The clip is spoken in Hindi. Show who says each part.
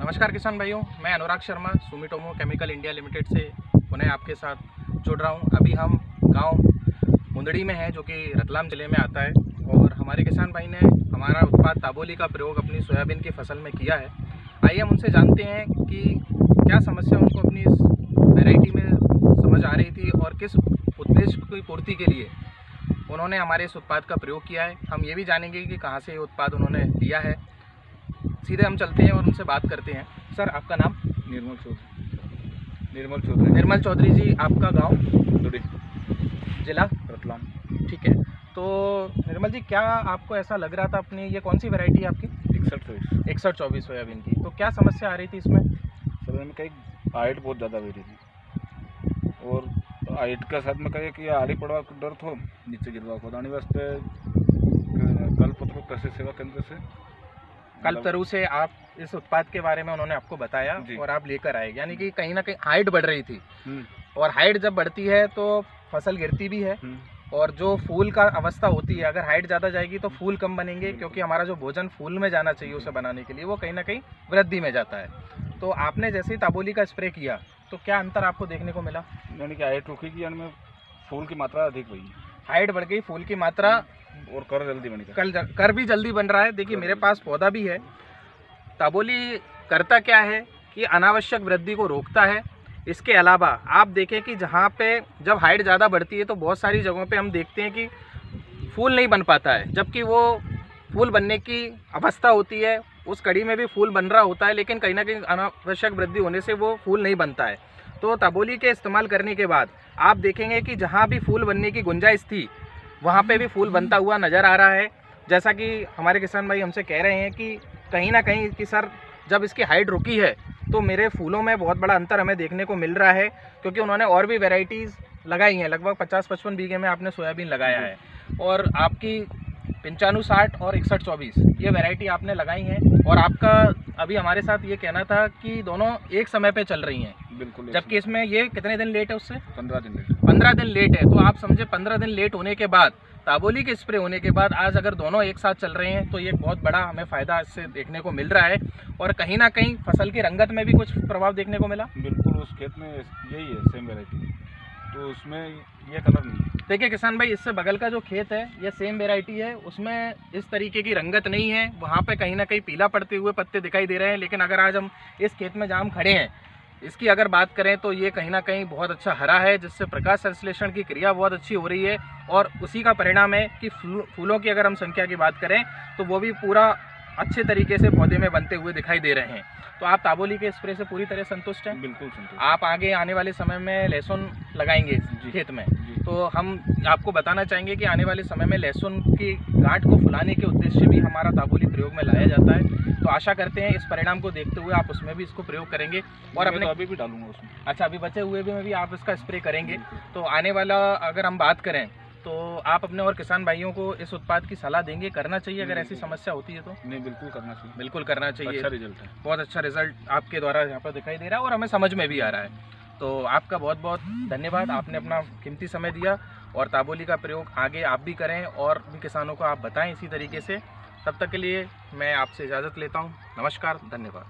Speaker 1: नमस्कार किसान भाइयों, मैं Anurag Sharma Sumitomo chemical India limited से पुनः आपके साथ जुड़ रहा हूं। अभी हम गांव मुंदड़ी में हैं जो कि रतलाम ज़िले में आता है और हमारे किसान भाई ने हमारा उत्पाद ताबोली का प्रयोग अपनी सोयाबीन की फसल में किया है। आइए हम उनसे जानते हैं कि क्या समस्या उनको अपनी इस वैरायटी में समझ आ रही थी और किस उद्देश्य की पूर्ति के लिए उन्होंने हमारे इस उत्पाद का प्रयोग किया है। हम ये भी जानेंगे कि कहाँ से ये उत्पाद उन्होंने लिया है। सीधे हम चलते हैं और उनसे बात करते हैं। सर, आपका नाम? निर्मल चौधरी जी, आपका गांव?
Speaker 2: मुंदड़ी,
Speaker 1: जिला?
Speaker 2: रतलाम।
Speaker 1: ठीक है। तो निर्मल जी, क्या आपको ऐसा लग रहा था अपनी ये कौन सी वैरायटी है आपकी? 6124 सोयाबीन की। तो क्या समस्या आ रही थी इसमें?
Speaker 2: सर, में कहीं हाइट बहुत ज़्यादा हो रही थी और हाइट के साथ में कहीं कि आड़ी पड़वा का डर थो, नीचे गिरवा को दानी वास्ते कल्पतरु कृषि सेवा केंद्र से
Speaker 1: कल्पतरु से आप इस उत्पाद के बारे में उन्होंने आपको बताया और आप लेकर आए, यानी कि कहीं ना कहीं हाइट बढ़ रही थी और हाइट जब बढ़ती है तो फसल गिरती भी है और जो फूल का अवस्था होती है, अगर हाइट ज़्यादा जाएगी तो फूल कम बनेंगे, क्योंकि हमारा जो भोजन फूल में जाना चाहिए उसे बनाने के लिए वो कहीं ना कहीं वृद्धि में जाता है। तो आपने जैसे ही ताबोली का स्प्रे किया तो क्या अंतर आपको देखने को मिला?
Speaker 2: यानी कि हाइट रुकी, यानी में फूल की मात्रा अधिक हुई,
Speaker 1: हाइट बढ़ गई, फूल की मात्रा
Speaker 2: और कर जल्दी बनी,
Speaker 1: कर भी जल्दी बन रहा है। देखिए मेरे पास पौधा भी है। ताबोली करता क्या है कि अनावश्यक वृद्धि को रोकता है। इसके अलावा आप देखें कि जहाँ पे जब हाइट ज़्यादा बढ़ती है तो बहुत सारी जगहों पे हम देखते हैं कि फूल नहीं बन पाता है, जबकि वो फूल बनने की अवस्था होती है, उस कड़ी में भी फूल बन रहा होता है, लेकिन कहीं ना कहीं अनावश्यक वृद्धि होने से वो फूल नहीं बनता है। तो ताबोली के इस्तेमाल करने के बाद आप देखेंगे कि जहाँ भी फूल बनने की गुंजाइश थी वहाँ पे भी फूल बनता हुआ नज़र आ रहा है। जैसा कि हमारे किसान भाई हमसे कह रहे हैं कि कहीं ना कहीं कि सर, जब इसकी हाइट रुकी है तो मेरे फूलों में बहुत बड़ा अंतर हमें देखने को मिल रहा है, क्योंकि उन्होंने और भी वैरायटीज़ लगाई हैं। लगभग 50-55 बीघे में आपने सोयाबीन लगाया है और आपकी 9560 और 6124 ये वैरायटी आपने लगाई हैं और आपका अभी हमारे साथ ये कहना था कि दोनों एक समय पे चल रही हैं।
Speaker 2: बिल्कुल।
Speaker 1: जबकि इसमें ये कितने दिन लेट है उससे?
Speaker 2: 15 दिन लेट।
Speaker 1: 15 दिन लेट है। तो आप समझे 15 दिन लेट होने के बाद, ताबोली के स्प्रे होने के बाद आज अगर दोनों एक साथ चल रहे हैं तो ये बहुत बड़ा हमें फ़ायदा इससे देखने को मिल रहा है और कहीं ना कहीं फसल की रंगत में भी कुछ प्रभाव देखने को मिला।
Speaker 2: बिल्कुल, उस खेत में यही है सेम वैरायटी, तो उसमें ये कलर नहीं है।
Speaker 1: देखिए किसान भाई, इससे बगल का जो खेत है ये सेम वैरायटी है, उसमें इस तरीके की रंगत नहीं है, वहाँ पे कहीं ना कहीं पीला पड़ते हुए पत्ते दिखाई दे रहे हैं। लेकिन अगर आज हम इस खेत में जहाँ हम खड़े हैं इसकी अगर बात करें तो ये कहीं ना कहीं बहुत अच्छा हरा है, जिससे प्रकाश संश्लेषण की क्रिया बहुत अच्छी हो रही है और उसी का परिणाम है कि फूलों की अगर हम संख्या की बात करें तो वो भी पूरा अच्छे तरीके से पौधे में बनते हुए दिखाई दे रहे हैं। तो आप ताबोली के स्प्रे से पूरी तरह संतुष्ट हैं?
Speaker 2: बिल्कुल संतुष्ट।
Speaker 1: आप आगे आने वाले समय में लहसुन लगाएंगे खेत में, तो हम आपको बताना चाहेंगे कि आने वाले समय में लहसुन की गांठ को फुलाने के उद्देश्य से भी हमारा ताबोली प्रयोग में लाया जाता है। तो आशा करते हैं इस परिणाम को देखते हुए आप उसमें भी इसको प्रयोग करेंगे और अपने
Speaker 2: अभी भी डालूंगा उसमें।
Speaker 1: अच्छा, अभी बचे हुए भी में भी आप इसका स्प्रे करेंगे। तो आने वाला अगर हम बात करें तो आप अपने और किसान भाइयों को इस उत्पाद की सलाह देंगे, करना चाहिए अगर ऐसी समस्या होती है तो?
Speaker 2: नहीं, बिल्कुल करना चाहिए।
Speaker 1: बिल्कुल करना चाहिए।
Speaker 2: अच्छा रिजल्ट है,
Speaker 1: बहुत अच्छा रिजल्ट आपके द्वारा यहाँ पर दिखाई दे रहा है और हमें समझ में भी आ रहा है। तो आपका बहुत बहुत धन्यवाद, आपने अपना कीमती समय दिया और ताबोली का प्रयोग आगे आप भी करें और भी किसानों को आप बताएं इसी तरीके से। तब तक के लिए मैं आपसे इजाज़त लेता हूँ। नमस्कार, धन्यवाद।